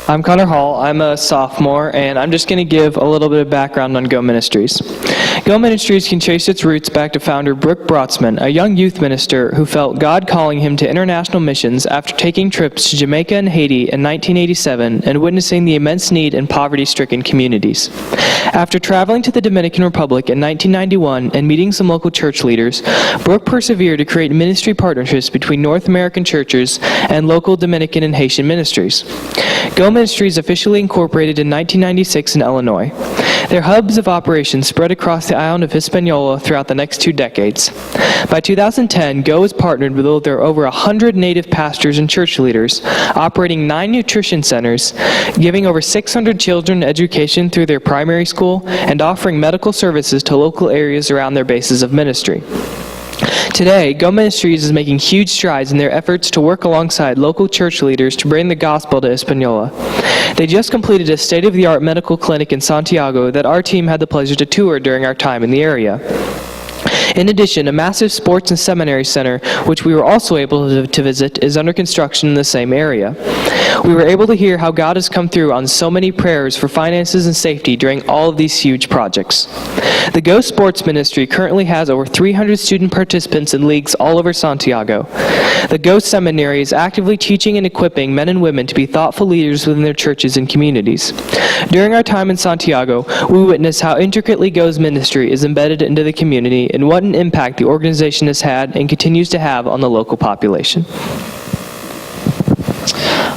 I'm Connor Hall. I'm a sophomore, and I'm just going to give a little bit of background on Go Ministries. Go Ministries can trace its roots back to founder Brooke Brotzman, a young youth minister who felt God calling him to international missions after taking trips to Jamaica and Haiti in 1987 and witnessing the immense need in poverty-stricken communities. After traveling to the Dominican Republic in 1991 and meeting some local church leaders, Brooke persevered to create ministry partnerships between North American churches and local Dominican and Haitian ministries. Go Ministries officially incorporated in 1996 in Illinois. Their hubs of operations spread across the island of Hispaniola throughout the next 2 decades. By 2010, Go has partnered with over 100 native pastors and church leaders, operating 9 nutrition centers, giving over 600 children education through their primary school, and offering medical services to local areas around their bases of ministry. Today, Go Ministries is making huge strides in their efforts to work alongside local church leaders to bring the gospel to Hispaniola. They just completed a state-of-the-art medical clinic in Santiago that our team had the pleasure to tour during our time in the area. In addition, a massive sports and seminary center, which we were also able to visit, is under construction in the same area. We were able to hear how God has come through on so many prayers for finances and safety during all of these huge projects. The Go Sports Ministry currently has over 300 student participants in leagues all over Santiago. The Go Seminary is actively teaching and equipping men and women to be thoughtful leaders within their churches and communities. During our time in Santiago, we witnessed how intricately Go's ministry is embedded into the community and what an impact the organization has had and continues to have on the local population.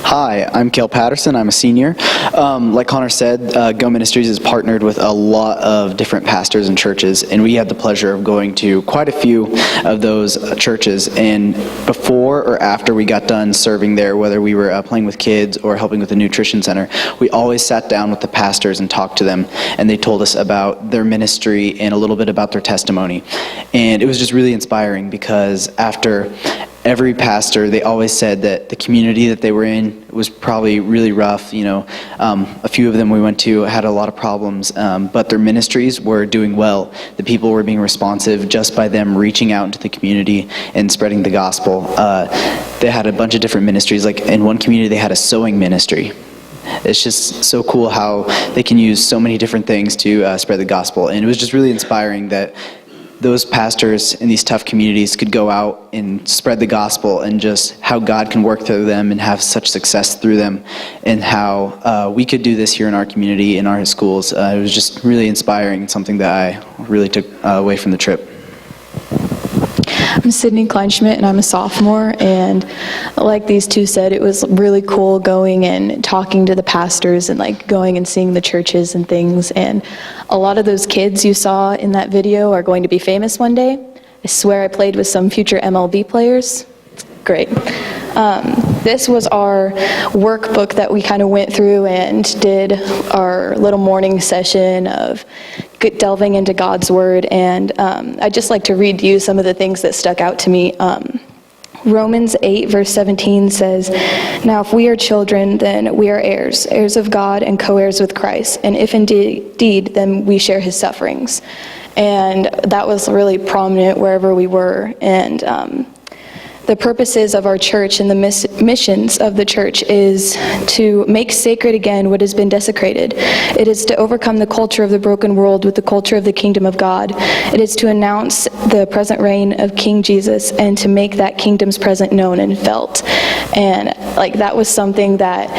Hi, I'm Patterson. I'm a senior. Like Connor said, Go Ministries is partnered with a lot of different pastors and churches, and we had the pleasure of going to quite a few of those churches. And before or after we got done serving there, whether we were playing with kids or helping with the nutrition center, we always sat down with the pastors and talked to them, and they told us about their ministry and a little bit about their testimony. And it was just really inspiring because after every pastor, they always said that the community that they were in was probably really rough. A few of them we went to had a lot of problems, but their ministries were doing well. The people were being responsive just by them reaching out into the community and spreading the gospel. They had a bunch of different ministries. Like in one community, they had a sewing ministry. It's just so cool how they can use so many different things to spread the gospel. And it was just really inspiring that those pastors in these tough communities could go out and spread the gospel, and just how God can work through them and have such success through them, and how we could do this here in our community, in our schools. It was just really inspiring, something that I really took away from the trip. I'm Sydney Schmidt, and I'm a sophomore, and like these two said, it was really cool going and talking to the pastors and like going and seeing the churches and things. And a lot of those kids you saw in that video are going to be famous one day. I swear I played with some future MLB players. Great. This was our workbook that we kind of went through and did our little morning session of delving into God's Word. And I'd just like to read to you some of the things that stuck out to me. Romans 8, verse 17 says, "Now if we are children, then we are heirs, heirs of God and co-heirs with Christ. And if indeed, then we share his sufferings." And that was really prominent wherever we were. And the purposes of our church and the missions of the church is to make sacred again what has been desecrated. It is to overcome the culture of the broken world with the culture of the kingdom of God. It is to announce the present reign of King Jesus and to make that kingdom's presence known and felt. And like that was something that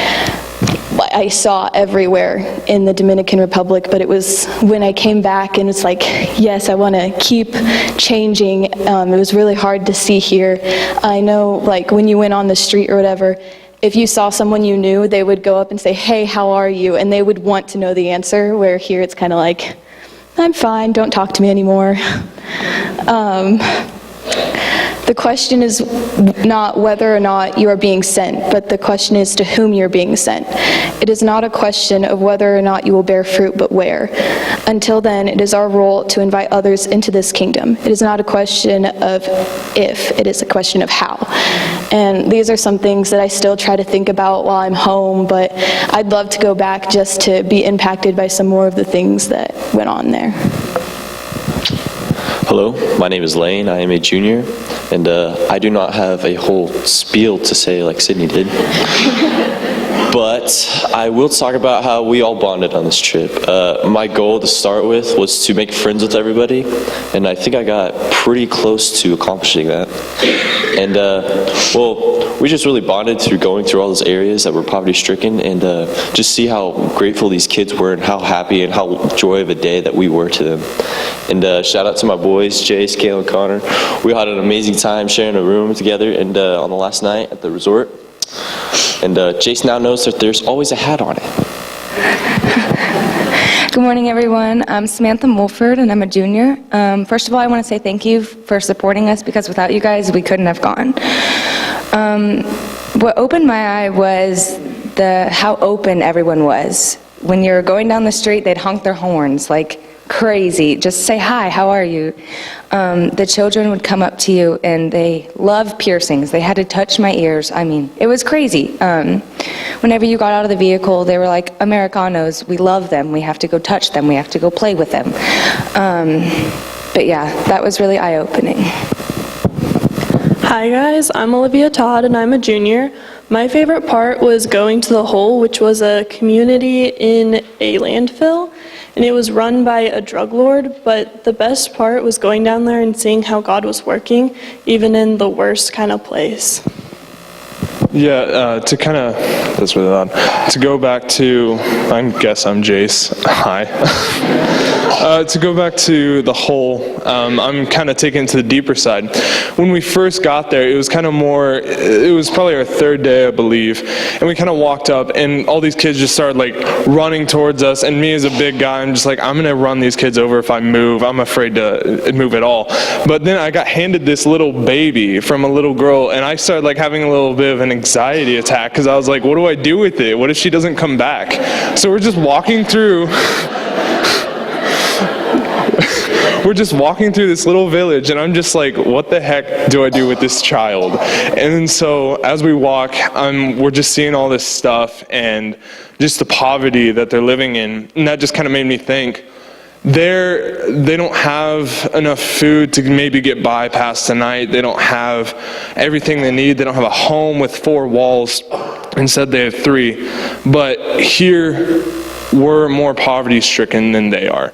I saw everywhere in the Dominican Republic, but it was when I came back and it's like, yes, I want to keep changing. It was really hard to see here. I know, like, when you went on the street or whatever, if you saw someone you knew, they would go up and say, "Hey, how are you?" And they would want to know the answer, where here it's kind of like, "I'm fine, don't talk to me anymore." The question is not whether or not you are being sent, but the question is to whom you're being sent. It is not a question of whether or not you will bear fruit, but where. Until then, it is our role to invite others into this kingdom. It is not a question of if, it is a question of how. And these are some things that I still try to think about while I'm home, but I'd love to go back just to be impacted by some more of the things that went on there. Hello, my name is Lane. I am a junior, and I do not have a whole spiel to say like Sydney did. But I will talk about how we all bonded on this trip. My goal to start with was to make friends with everybody, and I think I got pretty close to accomplishing that. And, we just really bonded through going through all those areas that were poverty-stricken, and just see how grateful these kids were and how happy and how joy of a day that we were to them. And shout out to my boys, Jase, Kale, and Connor. We had an amazing time sharing a room together and on the last night at the resort. And Jase now knows that there's always a hat on it. Good morning, everyone. I'm Samantha Mulford, and I'm a junior. First of all, I want to say thank you for supporting us, because without you guys, we couldn't have gone. What opened my eye was how open everyone was. When you're going down the street, they'd honk their horns like crazy. Just say, hi, how are you? The children would come up to you, and they love piercings. They had to touch my ears. I mean, it was crazy. Whenever you got out of the vehicle, they were like, Americanos, we love them. We have to go touch them. We have to go play with them. But yeah, that was really eye-opening. Hi guys, I'm Olivia Todd and I'm a junior. My favorite part was going to the Hole, which was a community in a landfill, and it was run by a drug lord, but the best part was going down there and seeing how God was working, even in the worst kind of place. Yeah, that's really loud. To go back to, I guess I'm Jase. Hi. To go back to the Hole, I'm kind of taken to the deeper side. When we first got there, it was kind of more, it was probably our third day, I believe, and we kind of walked up, and all these kids just started like running towards us, and me as a big guy, I'm just like, I'm gonna run these kids over if I move. I'm afraid to move at all. But then I got handed this little baby from a little girl, and I started like having a little bit of an anxiety attack, because I was like, what do I do with it? What if she doesn't come back? So we're just walking through this little village, and I'm just like, what the heck do I do with this child? And so as we walk, we're just seeing all this stuff and just the poverty that they're living in, and that just kind of made me think, they don't have enough food to maybe get by past the night. They don't have everything they need. They don't have a home with 4 walls. Instead, they have 3. But here, we're more poverty-stricken than they are.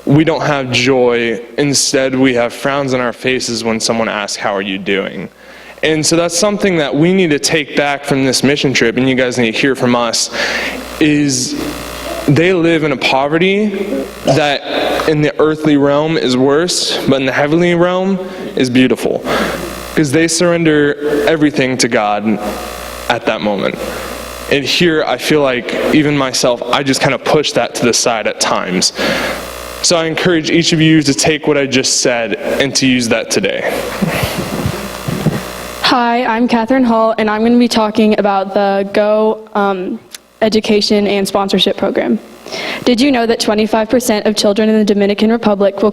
We don't have joy. Instead, we have frowns on our faces when someone asks, how are you doing? And so that's something that we need to take back from this mission trip, and you guys need to hear from us, is they live in a poverty that in the earthly realm is worse, but in the heavenly realm is beautiful. Because they surrender everything to God at that moment. And here I feel like, even myself, I just kind of push that to the side at times. So I encourage each of you to take what I just said and to use that today. Hi, I'm Katherine Hall, and I'm going to be talking about the Go Education and Sponsorship Program. Did you know that 25% of children in the Dominican Republic will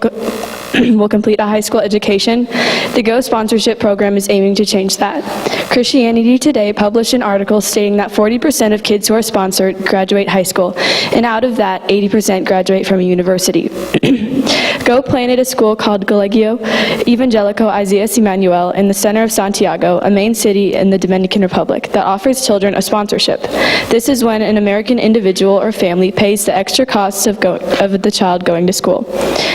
complete a high school education? The Go Sponsorship Program is aiming to change that. Christianity Today published an article stating that 40% of kids who are sponsored graduate high school, and out of that, 80% graduate from a university. Go planted a school called Colegio Evangelico Isaías Emmanuel in the center of Santiago, a main city in the Dominican Republic, that offers children a sponsorship. This is when an American individual or family pays the extra costs of the child going to school.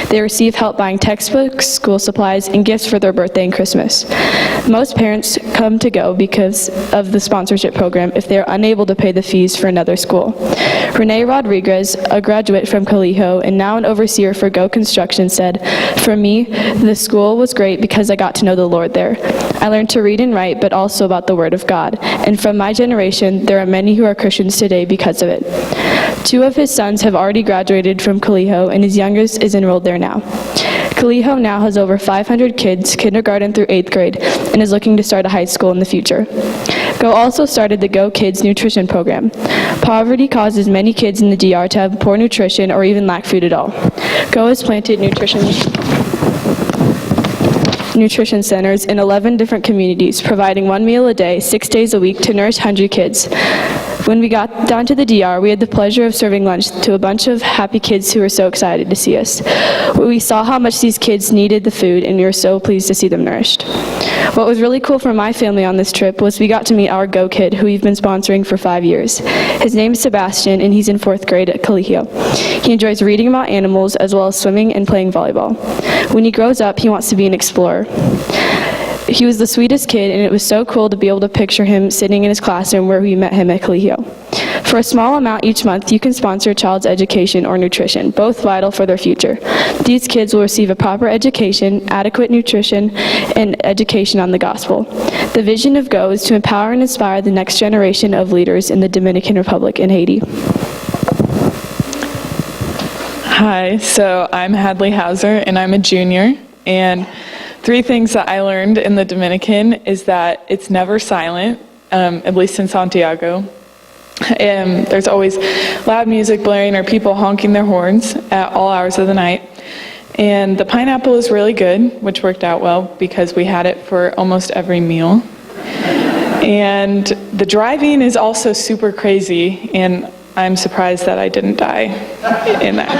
They receive help buying textbooks, school supplies, and gifts for their birthday and Christmas. Most parents come to Go because of the sponsorship program if they are unable to pay the fees for another school. Renee Rodriguez, a graduate from Colegio and now an overseer for Go Construction, said, "For me, the school was great because I got to know the Lord there. I learned to read and write, but also about the Word of God. And from my generation, there are many who are Christians today because of it." 2 of his sons have already graduated from Colegio, and his youngest is enrolled there now. Colegio now has over 500 kids, kindergarten through 8th grade, and is looking to start a high school in the future. Go also started the Go Kids Nutrition Program. Poverty causes many kids in the DR to have poor nutrition or even lack food at all. Go has planted nutrition centers in 11 different communities, providing 1 meal a day, 6 days a week to nourish hungry kids. When we got down to the DR, we had the pleasure of serving lunch to a bunch of happy kids who were so excited to see us. We saw how much these kids needed the food, and we were so pleased to see them nourished. What was really cool for my family on this trip was we got to meet our Go Kid, who we've been sponsoring for 5 years. His name is Sebastian, and he's in 4th grade at Colegio. He enjoys reading about animals as well as swimming and playing volleyball. When he grows up, he wants to be an explorer. He was the sweetest kid, and it was so cool to be able to picture him sitting in his classroom where we met him at Colegio. For a small amount each month, you can sponsor a child's education or nutrition, both vital for their future. These kids will receive a proper education, adequate nutrition, and education on the gospel. The vision of Go is to empower and inspire the next generation of leaders in the Dominican Republic and Haiti. Hi, so I'm Hadley Houser, and I'm a junior, and 3 things that I learned in the Dominican is that it's never silent, at least in Santiago. And there's always loud music blaring or people honking their horns at all hours of the night. And the pineapple is really good, which worked out well because we had it for almost every meal. And the driving is also super crazy, and I'm surprised that I didn't die in that.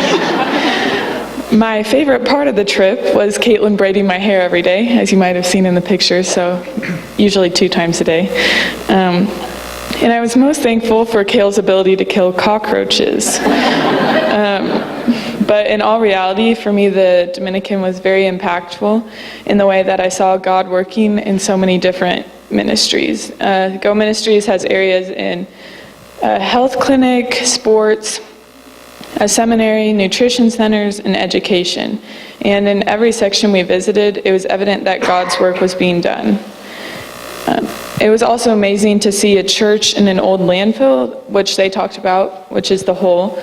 My favorite part of the trip was Caitlin braiding my hair every day, as you might have seen in the pictures, so usually 2 times a day. And I was most thankful for Kale's ability to kill cockroaches. But in all reality, for me, the Dominican was very impactful in the way that I saw God working in so many different ministries. Go Ministries has areas in a health clinic, sports, a seminary, nutrition centers, and education. And in every section we visited, it was evident that God's work was being done. It was also amazing to see a church in an old landfill, which they talked about, which is the hole.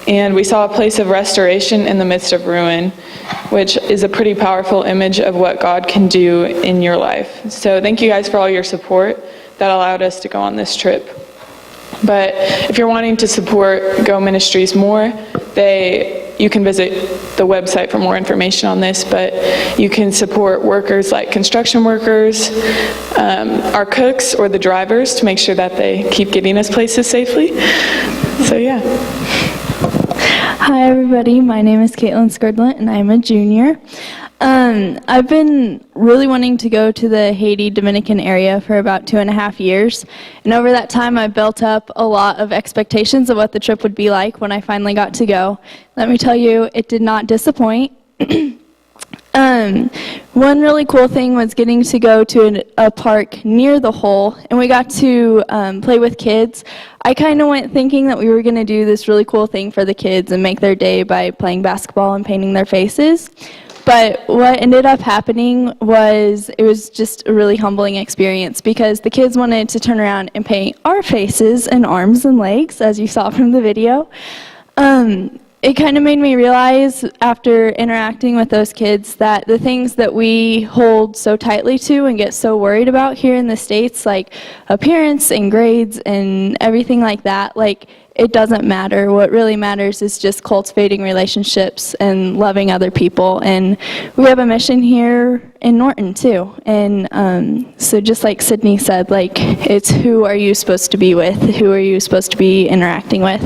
And we saw a place of restoration in the midst of ruin, which is a pretty powerful image of what God can do in your life. So thank you guys for all your support that allowed us to go on this trip. But if you're wanting to support Go Ministries more, you can visit the website for more information on this, but you can support workers like construction workers, our cooks, or the drivers to make sure that they keep getting us places safely. So yeah. Hi everybody, my name is Caitlin Scarlet and I'm a junior. I've been really wanting to go to the Haiti Dominican area for about 2.5 years, and over that time I've built up a lot of expectations of what the trip would be like when I finally got to go. Let me tell you, it did not disappoint. One really cool thing was getting to go to a park near the hole, and we got to play with kids. I kind of went thinking that we were going to do this really cool thing for the kids and make their day by playing basketball and painting their faces. But what ended up happening was it was just a really humbling experience because the kids wanted to turn around and paint our faces and arms and legs, as you saw from the video. It kind of made me realize after interacting with those kids that the things that we hold so tightly to and get so worried about here in the States, like appearance and grades and everything like that, like it doesn't matter. What really matters is just cultivating relationships and loving other people. And we have a mission here in Norton too. And so just like Sydney said, like it's who are you supposed to be with? Who are you supposed to be interacting with?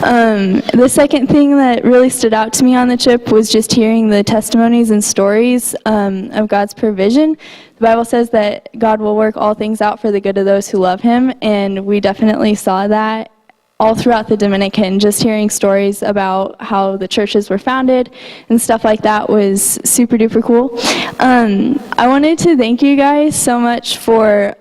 The second thing that really stood out to me on the trip was just hearing the testimonies and stories of God's provision. The Bible says that God will work all things out for the good of those who love him, and we definitely saw that all throughout the Dominican. Just hearing stories about how the churches were founded and stuff like that was super duper cool. I wanted to thank you guys so much for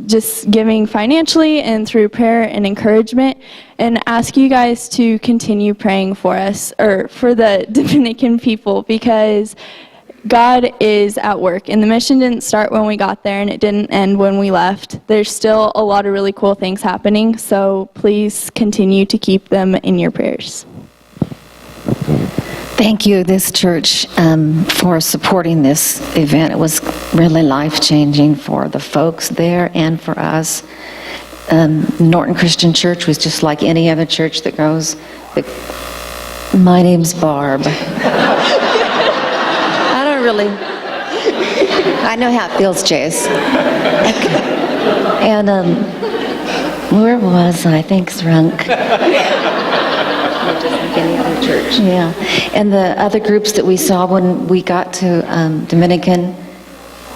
just giving financially and through prayer and encouragement, and ask you guys to continue praying for us, or for the Dominican people, because God is at work, and the mission didn't start when we got there, and it didn't end when we left. There's still a lot of really cool things happening, so please continue to keep them in your prayers. Thank you, this church, for supporting this event. It was really life-changing for the folks there and for us. Norton Christian Church was just like any other church that goes. My name's Barb. I know how it feels, Jase. Okay. And Where was I? Thanks, Runk. Any other church. Yeah. And the other groups that we saw when we got to Dominican,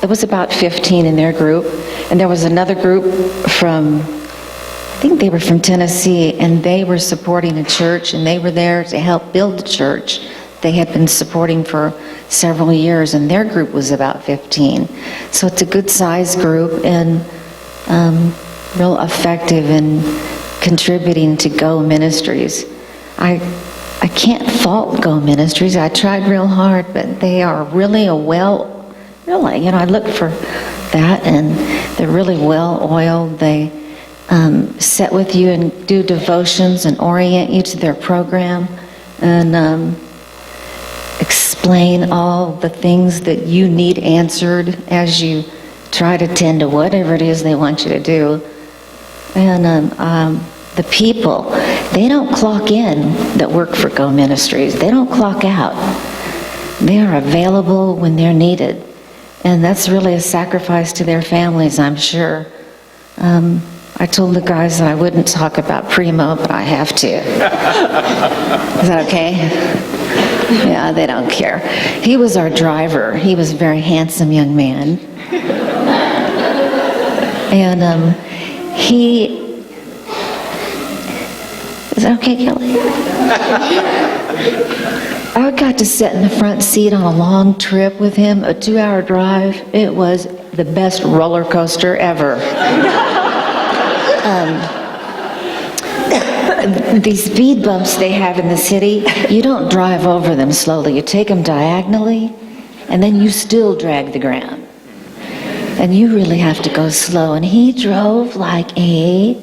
it was about 15 in their group. And there was another group from, I think they were from Tennessee, and they were supporting a church, and they were there to help build the church they had been supporting for several years, and their group was about 15. So it's a good sized group and real effective in contributing to Go Ministries. I can't fault Go Ministries. I tried real hard, but they are really I look for that, and they're really well-oiled. They sit with you and do devotions and orient you to their program and explain all the things that you need answered as you try to tend to whatever it is they want you to do. And the people, they don't clock in that work for Go Ministries. They don't clock out. They are available when they're needed. And that's really a sacrifice to their families, I'm sure. I told the guys that I wouldn't talk about Primo, but I have to. Is that okay? Yeah, they don't care. He was our driver. He was a very handsome young man. And is that okay, Kelly? I got to sit in the front seat on a long trip with him, a 2-hour drive. It was the best roller coaster ever. These speed bumps they have in the city, you don't drive over them slowly. You take them diagonally, and then you still drag the ground. And you really have to go slow. And he drove like he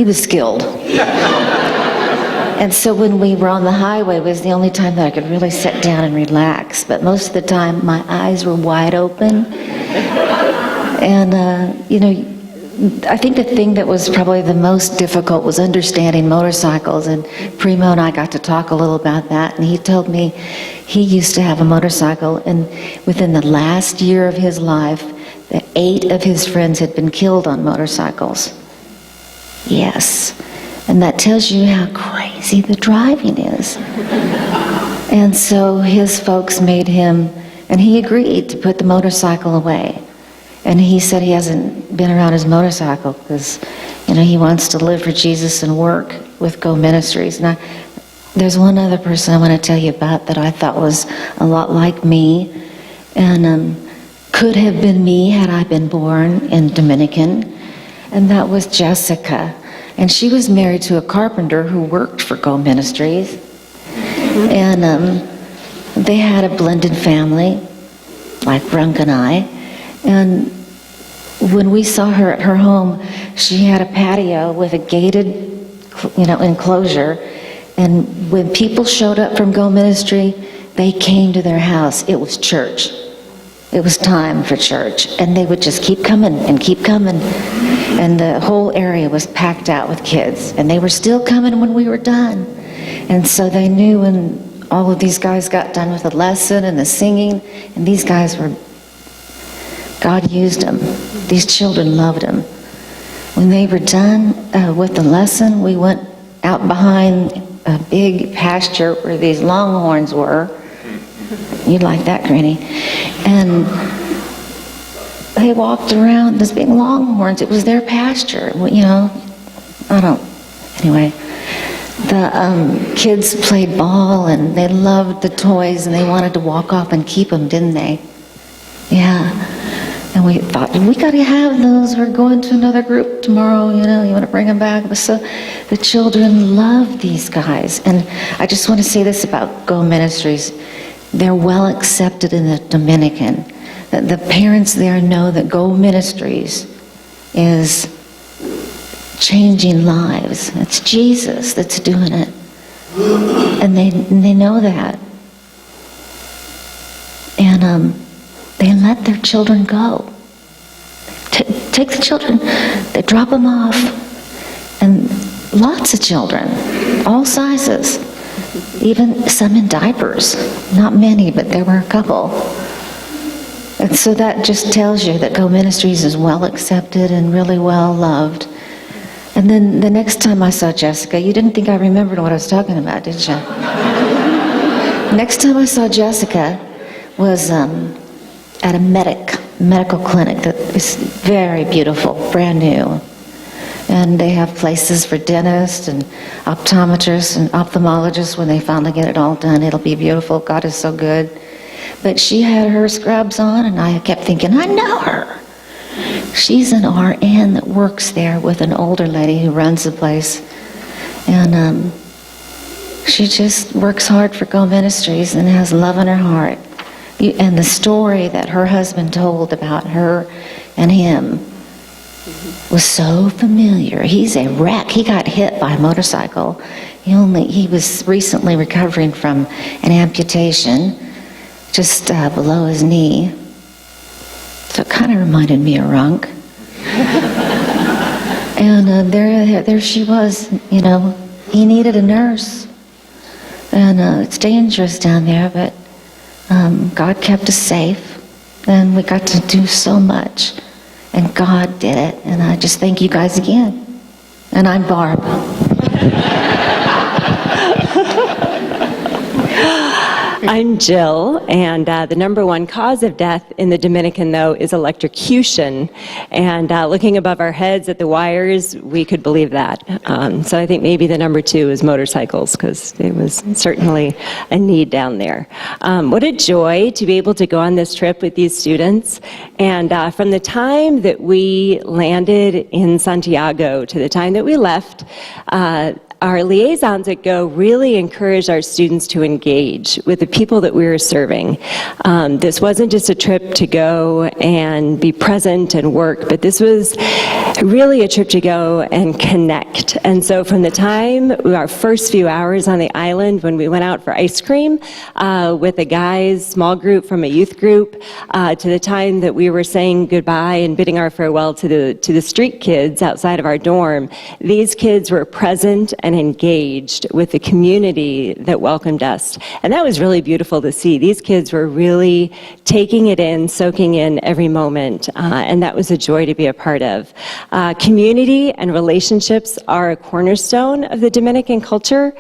was skilled. And so when we were on the highway, it was the only time that I could really sit down and relax. But most of the time, my eyes were wide open. And, I think the thing that was probably the most difficult was understanding motorcycles. And Primo and I got to talk a little about that. And he told me he used to have a motorcycle. And within the last year of his life, 8 of his friends had been killed on motorcycles. Yes. And that tells you how crazy the driving is. And so his folks made him, and he agreed to put the motorcycle away. And he said he hasn't been around his motorcycle because, he wants to live for Jesus and work with Go Ministries. Now, there's one other person I want to tell you about that I thought was a lot like me, and could have been me had I been born in Dominican, and that was Jessica. And she was married to a carpenter who worked for Go Ministries. And they had a blended family, like Brunk and I. And when we saw her at her home, she had a patio with a gated, enclosure. And when people showed up from Go Ministry, they came to their house. It was church. It was time for church. And they would just keep coming and keep coming. And the whole area was packed out with kids. And they were still coming when we were done. And so they knew when all of these guys got done with the lesson and the singing, and these guys were, God used them. These children loved them. When they were done with the lesson, we went out behind a big pasture where these longhorns were. You'd like that, Granny. And they walked around these big longhorns. It was their pasture. Anyway, the kids played ball and they loved the toys and they wanted to walk off and keep them, didn't they? Yeah. And we thought, we got to have those. We're going to another group tomorrow, you want to bring them back. So the children love these guys. And I just want to say this about Go Ministries. They're well accepted in the Dominican. The parents there know that Go Ministries is changing lives. It's Jesus that's doing it. And they know that. And they let their children go. Take the children, they drop them off. And lots of children, all sizes, even some in diapers. Not many, but there were a couple. And so that just tells you that Go Ministries is well accepted and really well loved. And then the next time I saw Jessica, you didn't think I remembered what I was talking about, did you? Next time I saw Jessica was at a medical clinic that is very beautiful, brand new. And they have places for dentists and optometrists and ophthalmologists. When they finally get it all done, it'll be beautiful. God is so good. But she had her scrubs on, and I kept thinking, I know her. She's an RN that works there with an older lady who runs the place. And she just works hard for Go Ministries and has love in her heart. And the story that her husband told about her and him was so familiar. He's a wreck. He got hit by a motorcycle. He was recently recovering from an amputation just below his knee. So it kind of reminded me of Runk. And there she was, he needed a nurse. And it's dangerous down there, but God kept us safe. And we got to do so much. And God did it. And I just thank you guys again. And I'm Barb. I'm Jill, and the number one cause of death in the Dominican, though, is electrocution. And looking above our heads at the wires, we could believe that. So I think maybe the number two is motorcycles, because it was certainly a need down there. What a joy to be able to go on this trip with these students. And from the time that we landed in Santiago to the time that we left, our liaisons at Go really encouraged our students to engage with the people that we were serving. This wasn't just a trip to go and be present and work, but this was really a trip to go and connect. And so from the time, our first few hours on the island, when we went out for ice cream with a guys' small group from a youth group, to the time that we were saying goodbye and bidding our farewell to the street kids outside of our dorm, these kids were present and engaged with the community that welcomed us. And that was really beautiful to see. These kids were really taking it in, soaking in every moment, and that was a joy to be a part of. Community and relationships are a cornerstone of the Dominican culture,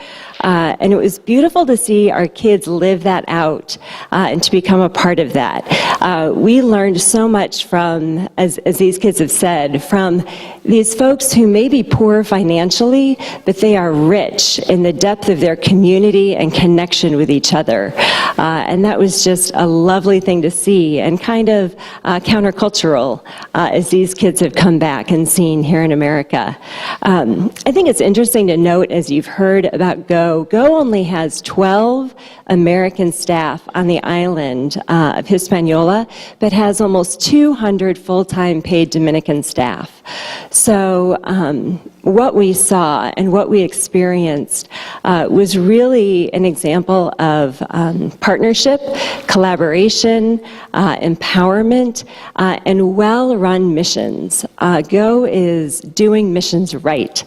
and it was beautiful to see our kids live that out and to become a part of that. We learned so much from, as these kids have said, from these folks who may be poor financially, but they are rich in the depth of their community and connection with each other. And that was just a lovely thing to see, and kind of countercultural as these kids have come back and seen here in America. I think it's interesting to note, as you've heard about Go only has 12 American staff on the island of Hispaniola, but has almost 200 full-time paid Dominican staff. So what we saw and what we experienced was really an example of partnership, collaboration, empowerment, and well-run missions. Go is doing missions right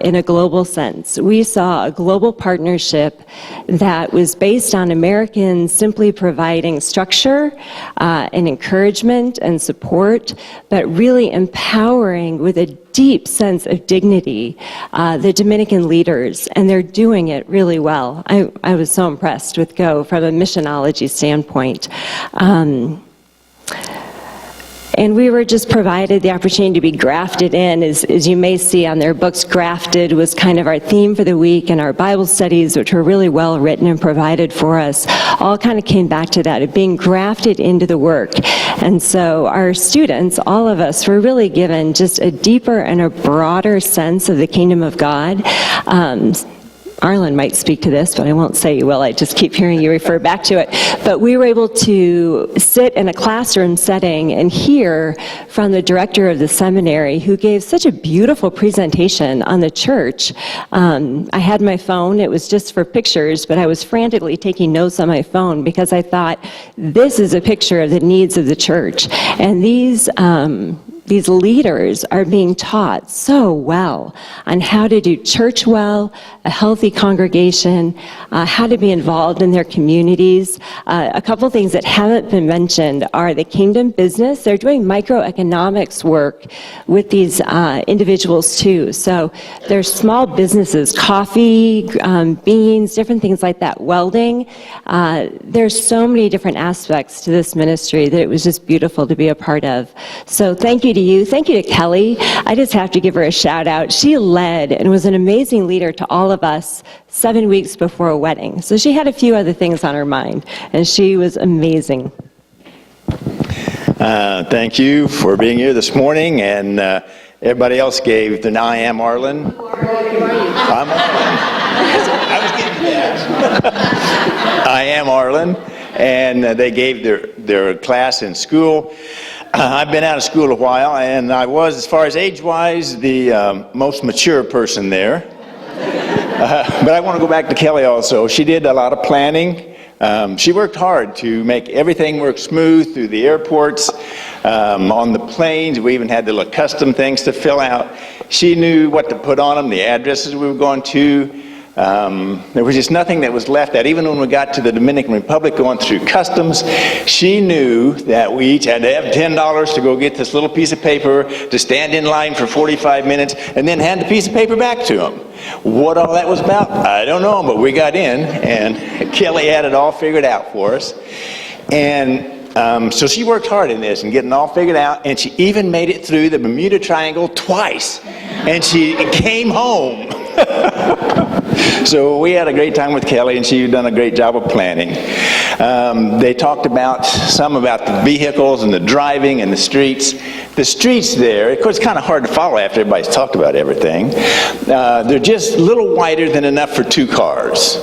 in a global sense. We saw a global partnership that was based on Americans simply providing structure and encouragement and support, but really empowering with a deep sense of dignity the Dominican leaders, and they're doing it really well. I was so impressed with Go from a missionology standpoint. And we were just provided the opportunity to be grafted in. As you may see on their books, grafted was kind of our theme for the week, and our Bible studies, which were really well written and provided for us, all kind of came back to that, of being grafted into the work. And so our students, all of us, were really given just a deeper and a broader sense of the kingdom of God. Arlen might speak to this, but I won't say you will. I just keep hearing you refer back to it. But we were able to sit in a classroom setting and hear from the director of the seminary, who gave such a beautiful presentation on the church. I had my phone. It was just for pictures, but I was frantically taking notes on my phone because I thought, this is a picture of the needs of the church. And these leaders are being taught so well on how to do church well, a healthy congregation, how to be involved in their communities. A couple things that haven't been mentioned are the kingdom business. They're doing microeconomics work with these individuals too. So there's small businesses, coffee, beans, different things like that, welding. There's so many different aspects to this ministry that it was just beautiful to be a part of. So thank you to you. Thank you to Kelly. I just have to give her a shout out. She led and was an amazing leader to all of us 7 weeks before a wedding. So she had a few other things on her mind, and she was amazing. Thank you for being here this morning, and everybody else gave the I am Arlen. I'm Arlen. I was getting that. I am Arlen, and they gave their class in school. I've been out of school a while, and I was, as far as age-wise, the most mature person there. But I want to go back to Kelly also. She did a lot of planning. She worked hard to make everything work smooth through the airports, on the planes. We even had the little custom things to fill out. She knew what to put on them, the addresses we were going to. There was just nothing that was left out. Even when we got to the Dominican Republic going through customs, she knew that we each had to have $10 to go get this little piece of paper, to stand in line for 45 minutes, and then hand the piece of paper back to them. What all that was about, I don't know, but we got in, and Kelly had it all figured out for us. And so she worked hard in this and getting all figured out, and she even made it through the Bermuda Triangle twice, and she came home. So we had a great time with Kelly, and she done a great job of planning. They talked about the vehicles and the driving and the streets. The streets there, of course, it's kind of hard to follow after everybody's talked about everything. They're just a little wider than enough for 2 cars.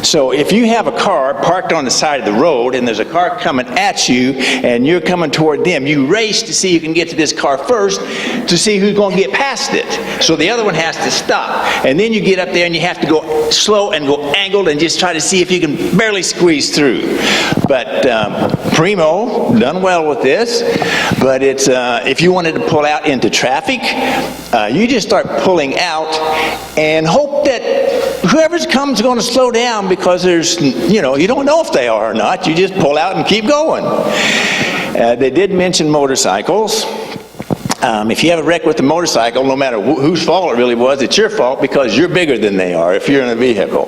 So if you have a car parked on the side of the road and there's a car coming at you and you're coming toward them, you race to see who can get to this car first to see who's going to get past it. So the other one has to stop. And then you get up there and you have to go slow and go angled and just try to see if you can barely squeeze through. But Primo done well with this. But it's if you wanted to pull out into traffic, you just start pulling out and hope that whoever's comes is going to slow down, because there's, you don't know if they are or not. You just pull out and keep going. They did mention motorcycles. If you have a wreck with a motorcycle, no matter whose fault it really was, it's your fault because you're bigger than they are if you're in a vehicle.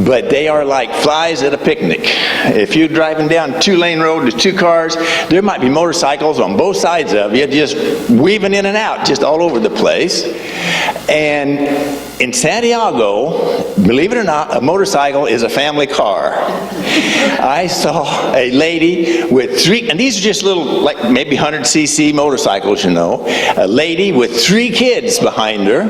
But they are like flies at a picnic. If you're driving down a 2-lane road, there's 2 cars, there might be motorcycles on both sides of you, just weaving in and out, just all over the place. And in Santiago, believe it or not, a motorcycle is a family car. I saw a lady with 3, and these are just little, like maybe 100cc motorcycles, a lady with 3 kids behind her.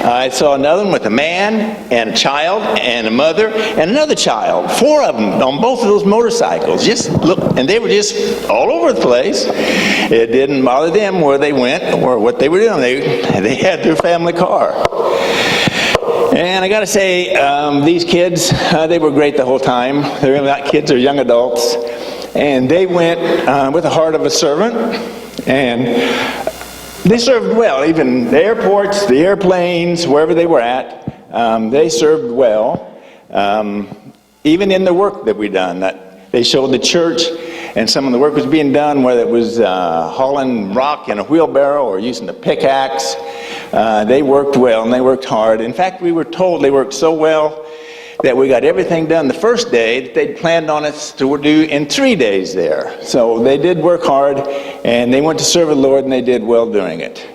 I saw another one with a man and a child and a mother and another child. 4 of them on both of those motorcycles. Just look, and they were just all over the place. It didn't bother them where they went or what they were doing. They had their family car. And I got to say, these kids, they were great the whole time. They're not kids, they're young adults. And they went with the heart of a servant. And they served well, even the airports, the airplanes, wherever they were at, they served well. Even in the work that we done, they showed the church, and some of the work was being done, whether it was hauling rock in a wheelbarrow or using a pickaxe. They worked well and they worked hard. In fact, we were told they worked so well that we got everything done the first day that they'd planned on us to do in 3 days there. So they did work hard, and they went to serve the Lord, and they did well doing it.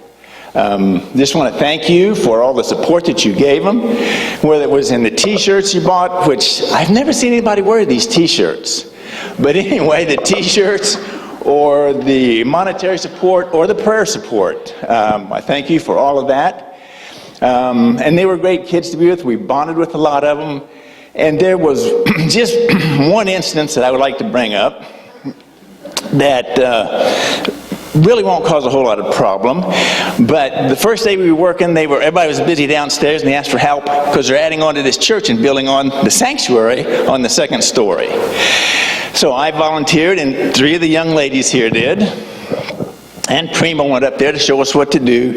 Just want to thank you for all the support that you gave them, whether it was in the t-shirts you bought, which I've never seen anybody wear these t-shirts. But anyway, the t-shirts or the monetary support or the prayer support, I thank you for all of that. And they were great kids to be with. We bonded with a lot of them. And there was just one instance that I would like to bring up that really won't cause a whole lot of problem. But the first day we were working, everybody was busy downstairs, and they asked for help because they're adding on to this church and building on the sanctuary on the 2nd story. So I volunteered, and 3 of the young ladies here did. And Primo went up there to show us what to do.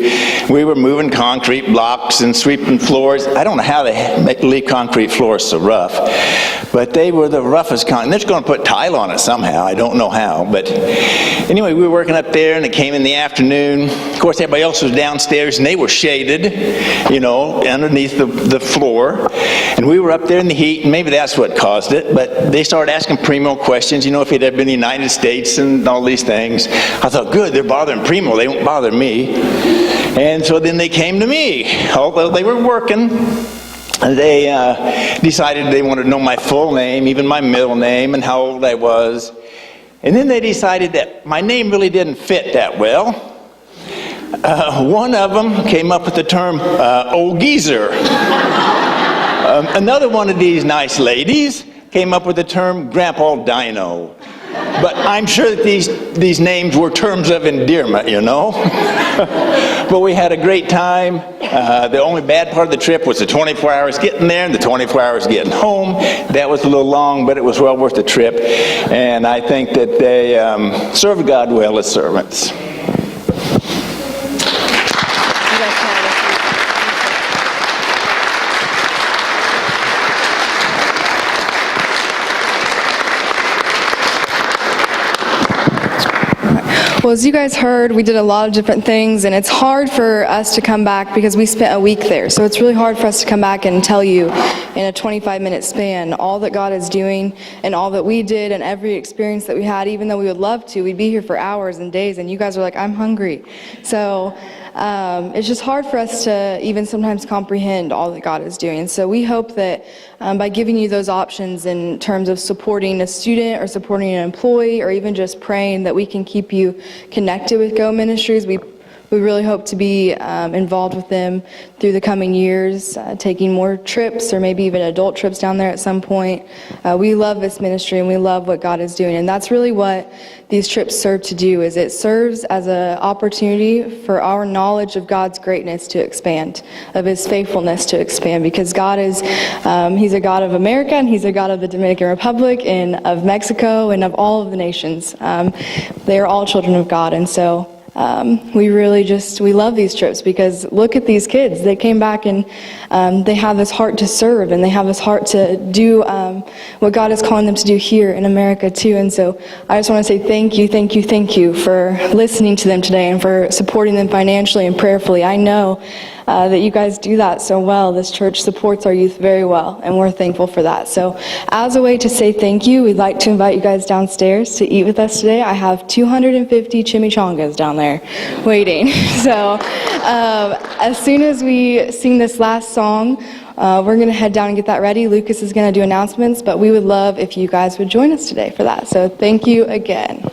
We were moving concrete blocks and sweeping floors. I don't know how they leave concrete floors so rough, but they were the roughest concrete. They're just going to put tile on it somehow. I don't know how. But anyway, we were working up there, and it came in the afternoon. Of course, everybody else was downstairs, and they were shaded, you know, underneath the floor. And we were up there in the heat, and maybe that's what caused it. But they started asking Primo questions, you know, if he'd ever been in the United States and all these things. I thought, good, they're bothering Primo, they won't bother me. And so then they came to me. Although they were working, they decided they wanted to know my full name, even my middle name, and how old I was. And then they decided that my name really didn't fit that well. One of them came up with the term old geezer. Another one of these nice ladies came up with the term Grandpa Dino. But I'm sure that these names were terms of endearment, you know. But we had a great time. The only bad part of the trip was the 24 hours getting there and the 24 hours getting home. That was a little long, but it was well worth the trip. And I think that they served God well as servants. Well, as you guys heard, we did a lot of different things, and it's hard for us to come back because we spent a week there. So it's really hard for us to come back and tell you in a 25-minute span all that God is doing and all that we did and every experience that we had. Even though we would love to, we'd be here for hours and days, and you guys are like, I'm hungry. So it's just hard for us to even sometimes comprehend all that God is doing. So we hope that by giving you those options in terms of supporting a student or supporting an employee or even just praying, that we can keep you connected with Go Ministries. We really hope to be involved with them through the coming years, taking more trips or maybe even adult trips down there at some point. We love this ministry and we love what God is doing, and that's really what these trips serve to do. Is it serves as an opportunity for our knowledge of God's greatness to expand, of His faithfulness to expand, because God is, He's a God of America, and He's a God of the Dominican Republic and of Mexico and of all of the nations. They are all children of God, and so we love these trips because look at these kids. They came back and they have this heart to serve, and they have this heart to do what God is calling them to do here in America too. And so I just want to say thank you for listening to them today and for supporting them financially and prayerfully. I know that you guys do that so well. This church supports our youth very well, and we're thankful for that. So as a way to say thank you, we'd like to invite you guys downstairs to eat with us today. I have 250 chimichangas down there waiting. So as soon as we sing this last song, we're going to head down and get that ready. Lucas is going to do announcements, but we would love if you guys would join us today for that. So thank you again.